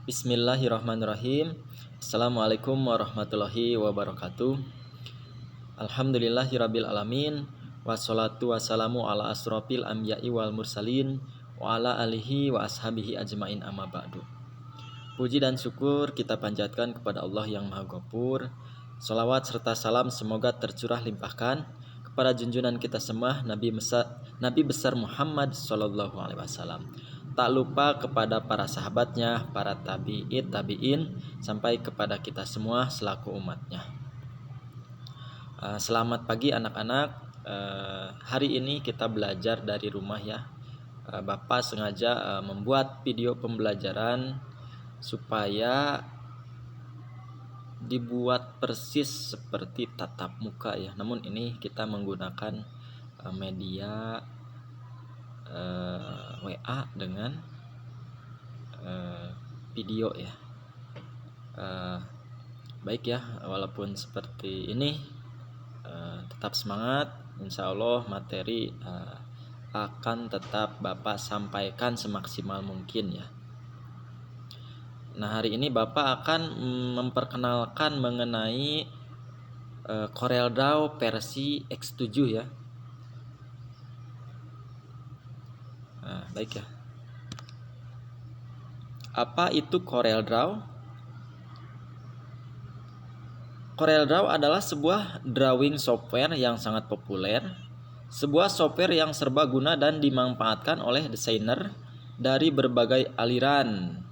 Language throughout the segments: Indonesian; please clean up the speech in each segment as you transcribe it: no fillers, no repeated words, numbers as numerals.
Bismillahirrahmanirrahim. Assalamualaikum warahmatullahi wabarakatuh. Alhamdulillahirabbil alamin. Wassalatu wassalamu ala asrofil anbiya'i wal mursalin wa ala alihi wa ashabihi ajmain amma ba'du. Puji dan syukur kita panjatkan kepada Allah yang Maha Ghafur. Salawat serta salam semoga tercurah limpahkan kepada junjungan kita semua Nabi besar Muhammad sallallahu alaihi wasallam. Tak lupa kepada para sahabatnya, para tabi'in, sampai kepada kita semua selaku umatnya. Selamat pagi anak-anak. Hari ini kita belajar dari rumah ya. Bapak sengaja membuat video pembelajaran supaya dibuat persis seperti tatap muka ya. Namun ini kita menggunakan media WA dengan video ya. Baik ya, walaupun seperti ini tetap semangat. Insya Allah materi akan tetap Bapak sampaikan semaksimal mungkin ya. Nah, hari ini Bapak akan memperkenalkan mengenai CorelDRAW versi X7 ya. Nah, baik ya. Apa itu CorelDRAW? CorelDRAW adalah sebuah drawing software yang sangat populer, sebuah software yang serbaguna dan dimanfaatkan oleh desainer dari berbagai aliran,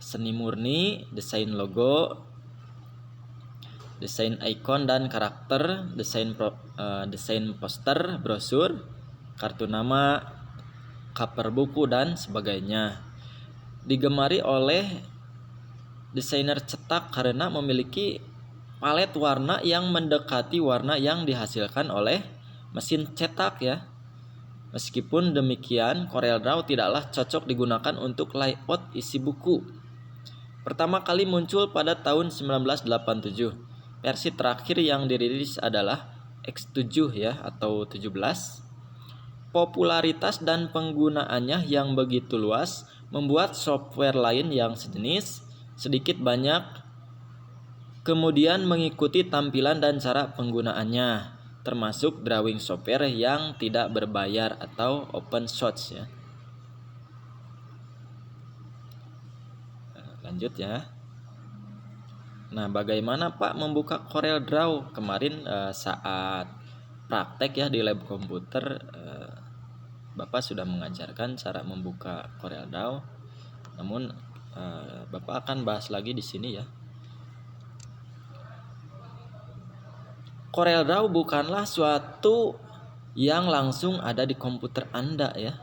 seni murni, desain logo, desain ikon dan karakter, desain poster, brosur, kartu nama, cover buku dan sebagainya. Digemari oleh desainer cetak karena memiliki palet warna yang mendekati warna yang dihasilkan oleh mesin cetak ya. Meskipun demikian, CorelDRAW tidaklah cocok digunakan untuk layout isi buku. Pertama kali muncul pada tahun 1987. Versi terakhir yang dirilis adalah X7 ya atau 17. Popularitas dan penggunaannya yang begitu luas membuat software lain yang sejenis sedikit banyak kemudian mengikuti tampilan dan cara penggunaannya, termasuk drawing software yang tidak berbayar atau open source ya. Lanjut ya. Nah, bagaimana Pak membuka CorelDRAW? Kemarin saat praktek ya di lab komputer Bapak sudah mengajarkan cara membuka CorelDRAW. Namun Bapak akan bahas lagi di sini ya. CorelDRAW bukanlah suatu yang langsung ada di komputer Anda ya.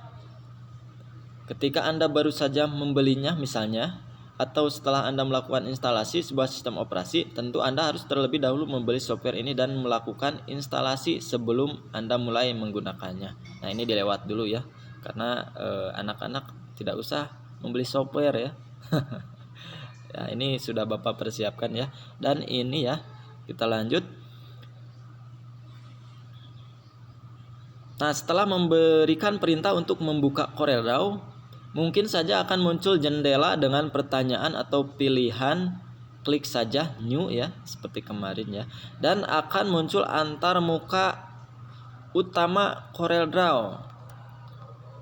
Ketika Anda baru saja membelinya misalnya, atau setelah Anda melakukan instalasi sebuah sistem operasi, tentu Anda harus terlebih dahulu membeli software ini dan melakukan instalasi sebelum Anda mulai menggunakannya. Nah, ini dilewat dulu ya, karena anak-anak tidak usah membeli software ya. Ya, ini sudah Bapak persiapkan ya. Dan ini ya, kita lanjut. Nah, setelah memberikan perintah untuk membuka CorelDRAW, mungkin saja akan muncul jendela dengan pertanyaan atau pilihan. Klik saja new ya, seperti kemarin ya. Dan akan muncul antar muka utama CorelDRAW.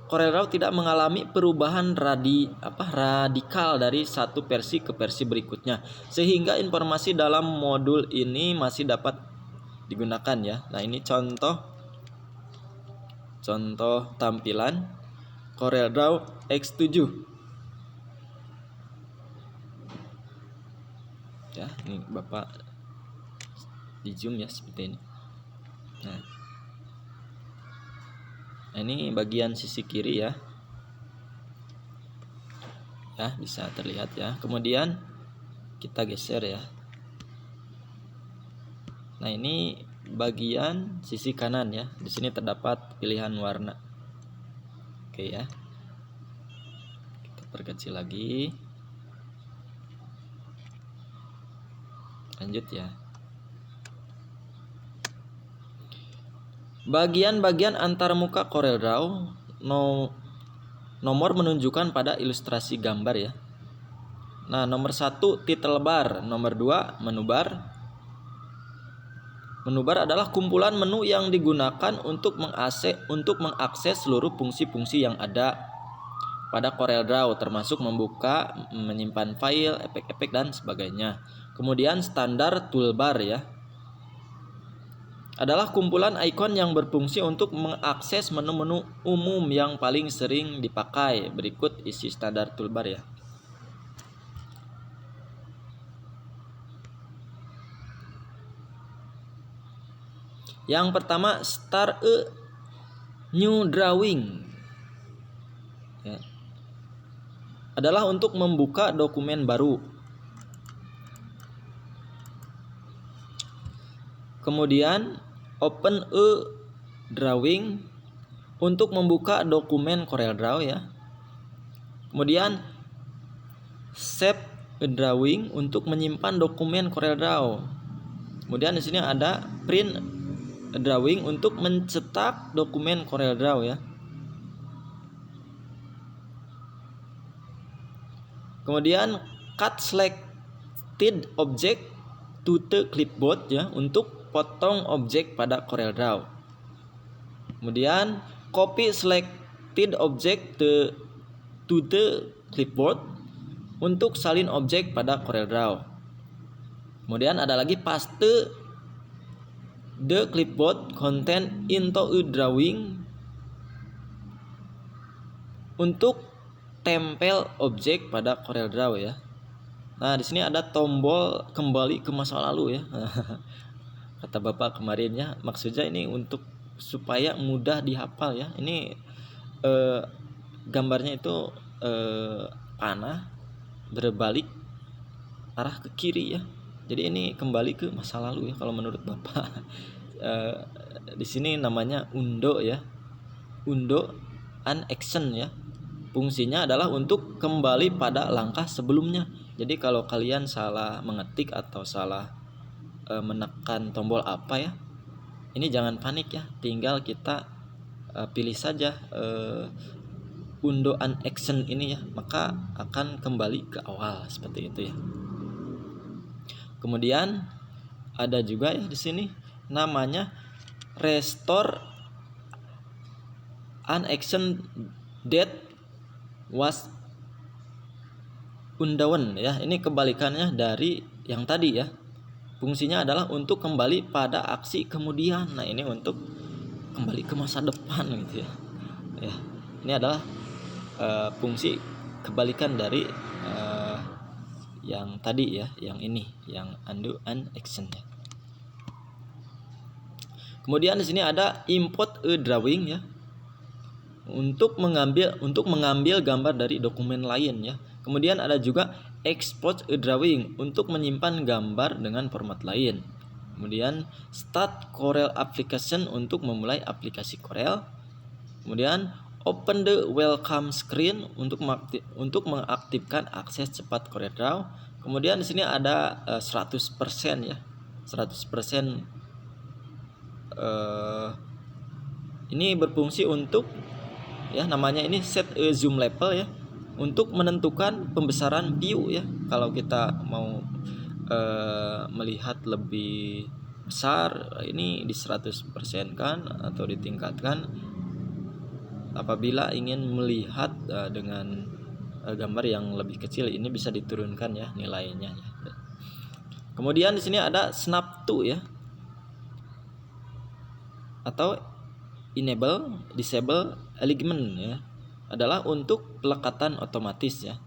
CorelDRAW tidak mengalami perubahan radikal dari satu versi ke versi berikutnya, sehingga informasi dalam modul ini masih dapat digunakan ya. Nah, ini contoh tampilan CorelDRAW X7 ya. Ini Bapak di zoom ya seperti ini. Nah, ini bagian sisi kiri ya, bisa terlihat ya. Kemudian kita geser ya. Nah, ini bagian sisi kanan ya. Di sini terdapat pilihan warna. Oke ya. Kita perkecil lagi. Lanjut ya. Bagian-bagian antarmuka CorelDRAW nomor menunjukkan pada ilustrasi gambar ya. Nah, nomor 1 title bar, nomor 2 menu bar. Menu bar adalah kumpulan menu yang digunakan untuk mengakses seluruh fungsi-fungsi yang ada pada CorelDRAW, termasuk membuka, menyimpan file, efek-efek dan sebagainya. Kemudian standar toolbar ya, adalah kumpulan ikon yang berfungsi untuk mengakses menu-menu umum yang paling sering dipakai. Berikut isi standar toolbar ya. Yang pertama, start a new drawing ya, adalah untuk membuka dokumen baru. Kemudian open a drawing untuk membuka dokumen CorelDRAW ya. Kemudian save a drawing untuk menyimpan dokumen CorelDRAW. Kemudian di sini ada print a drawing untuk mencetak dokumen CorelDRAW ya. Kemudian cut selected object to the clipboard ya, untuk potong objek pada CorelDRAW. Kemudian copy selected object to the clipboard untuk salin objek pada CorelDRAW. Kemudian ada lagi paste the clipboard content into a drawing untuk tempel objek pada CorelDRAW ya. Nah, di sini ada tombol kembali ke masa lalu ya. Kata Bapak kemarin ya, maksudnya ini untuk supaya mudah dihafal ya. Ini gambarnya itu panah berbalik arah ke kiri ya. Jadi ini kembali ke masa lalu ya kalau menurut Bapak. Di sini namanya undo ya. Undo an action ya. Fungsinya adalah untuk kembali pada langkah sebelumnya. Jadi kalau kalian salah mengetik atau salah menekan tombol apa ya, ini jangan panik ya. Tinggal kita pilih saja undo an action ini ya, maka akan kembali ke awal seperti itu ya. Kemudian ada juga ya di sini namanya restore an action that was undone ya. Ini kebalikannya dari yang tadi ya. Fungsinya adalah untuk kembali pada aksi kemudian. Nah, ini untuk kembali ke masa depan gitu ya. Ya, ini adalah fungsi kebalikan dari yang tadi ya, yang ini, yang undo an action ya. Kemudian di sini ada import a drawing ya, untuk mengambil gambar dari dokumen lain ya. Kemudian ada juga export a drawing untuk menyimpan gambar dengan format lain. Kemudian start Corel application untuk memulai aplikasi Corel. Kemudian open the welcome screen untuk mengaktifkan akses cepat CorelDRAW. Kemudian di sini ada 100% ya. 100% ini berfungsi untuk ya, namanya ini set a zoom level ya, untuk menentukan pembesaran view ya. Kalau kita mau melihat lebih besar, ini di 100% kan atau ditingkatkan. Apabila ingin melihat dengan gambar yang lebih kecil, ini bisa diturunkan ya nilainya ya. Kemudian di sini ada snap to ya, atau enable disable alignment ya, adalah untuk pelekatan otomatis ya.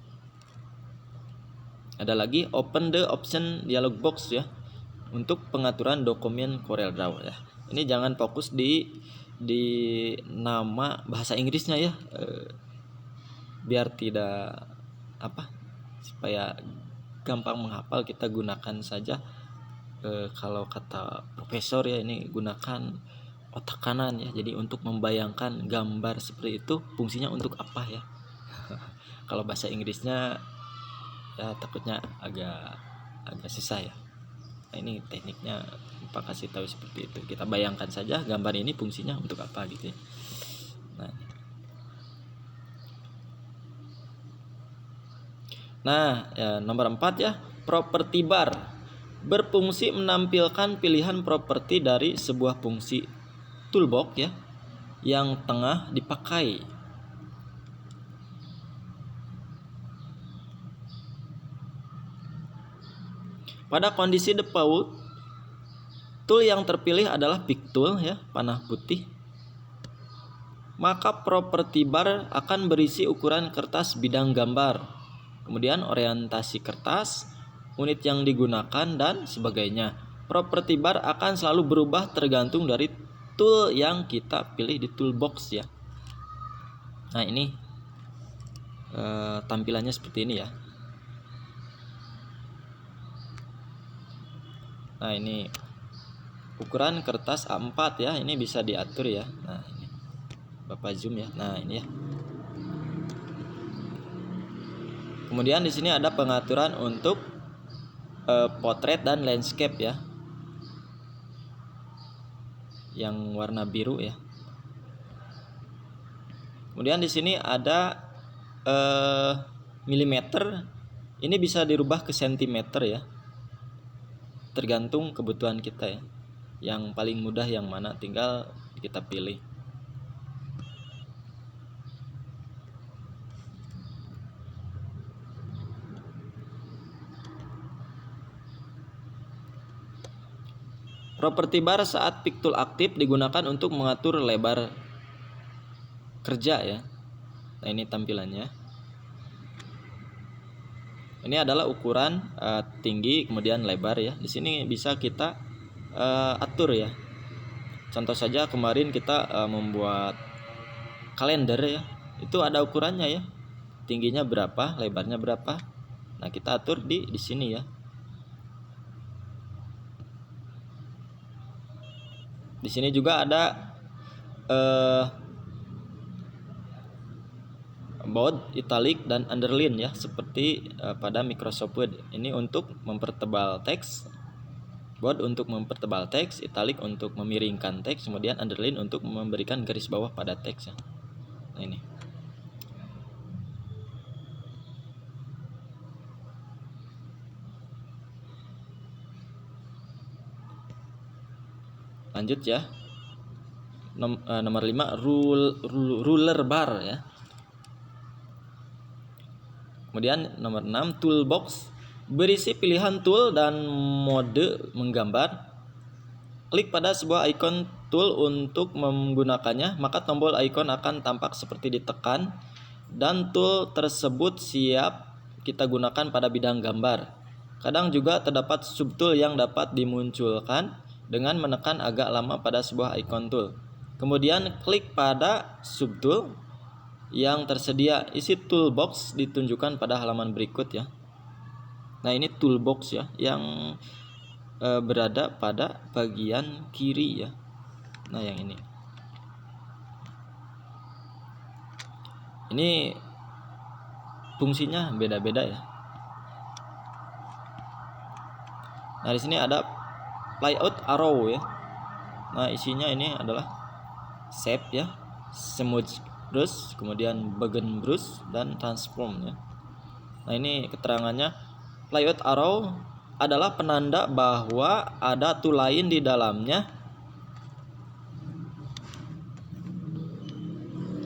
Ada lagi open the option dialog box ya, untuk pengaturan dokumen CorelDRAW ya. Ini jangan fokus di nama bahasa Inggrisnya ya, biar tidak supaya gampang menghafal, kita gunakan saja kalau kata profesor ya, ini gunakan otak kanan ya. Jadi untuk membayangkan gambar seperti itu fungsinya untuk apa ya. Kalau bahasa Inggrisnya ya takutnya agak susah ya. Nah, ini tekniknya Pak kasih tahu seperti itu. Kita bayangkan saja gambar ini fungsinya untuk apa gitu ya. Nah, Nah, ya, nomor 4 ya, properti bar berfungsi menampilkan pilihan properti dari sebuah fungsi toolbox ya yang tengah dipakai. Pada kondisi default, tool yang terpilih adalah pick tool ya, panah putih. Maka properti bar akan berisi ukuran kertas bidang gambar, kemudian orientasi kertas, unit yang digunakan, dan sebagainya. Properti bar akan selalu berubah tergantung dari tool yang kita pilih di toolbox ya. Nah ini tampilannya seperti ini ya. Nah ini ukuran kertas A4 ya, ini bisa diatur ya. Nah ini Bapak zoom ya. Nah ini ya. Kemudian di sini ada pengaturan untuk potret dan landscape ya, yang warna biru ya. Kemudian di sini ada milimeter, ini bisa dirubah ke sentimeter ya, tergantung kebutuhan kita ya. Yang paling mudah yang mana tinggal kita pilih. Properti bar saat pick tool aktif digunakan untuk mengatur lebar kerja ya. Nah ini tampilannya. Ini adalah ukuran tinggi kemudian lebar ya. Di sini bisa kita atur ya. Contoh saja kemarin kita membuat kalender ya. Itu ada ukurannya ya. Tingginya berapa, lebarnya berapa. Nah kita atur di sini ya. Di sini juga ada bold, italic, dan underline ya, seperti pada Microsoft Word. Ini untuk mempertebal teks, bold untuk mempertebal teks, italic untuk memiringkan teks, kemudian underline untuk memberikan garis bawah pada teks ya. Nah ini. Lanjut ya. Nomor 5 ruler bar ya. Kemudian nomor 6 toolbox berisi pilihan tool dan mode menggambar. Klik pada sebuah icon tool untuk menggunakannya, maka tombol icon akan tampak seperti ditekan dan tool tersebut siap kita gunakan pada bidang gambar. Kadang juga terdapat subtool yang dapat dimunculkan dengan menekan agak lama pada sebuah icon tool. Kemudian klik pada subtool yang tersedia. Isi toolbox ditunjukkan pada halaman berikut ya. Nah ini toolbox ya, yang berada pada bagian kiri ya. Nah yang ini. Ini fungsinya beda-beda ya. Nah di sini ada layout arrow ya. Nah isinya ini adalah shape ya, smooth brush, kemudian bagian brush, dan transform ya. Nah ini keterangannya, layout arrow adalah penanda bahwa ada tool lain di dalamnya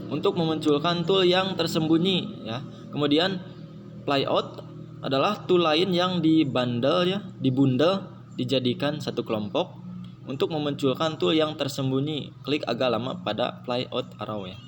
untuk memunculkan tool yang tersembunyi ya. Kemudian layout adalah tool lain yang dibundle ya, dijadikan satu kelompok untuk memunculkan tool yang tersembunyi. Klik agak lama pada layout arrow ya.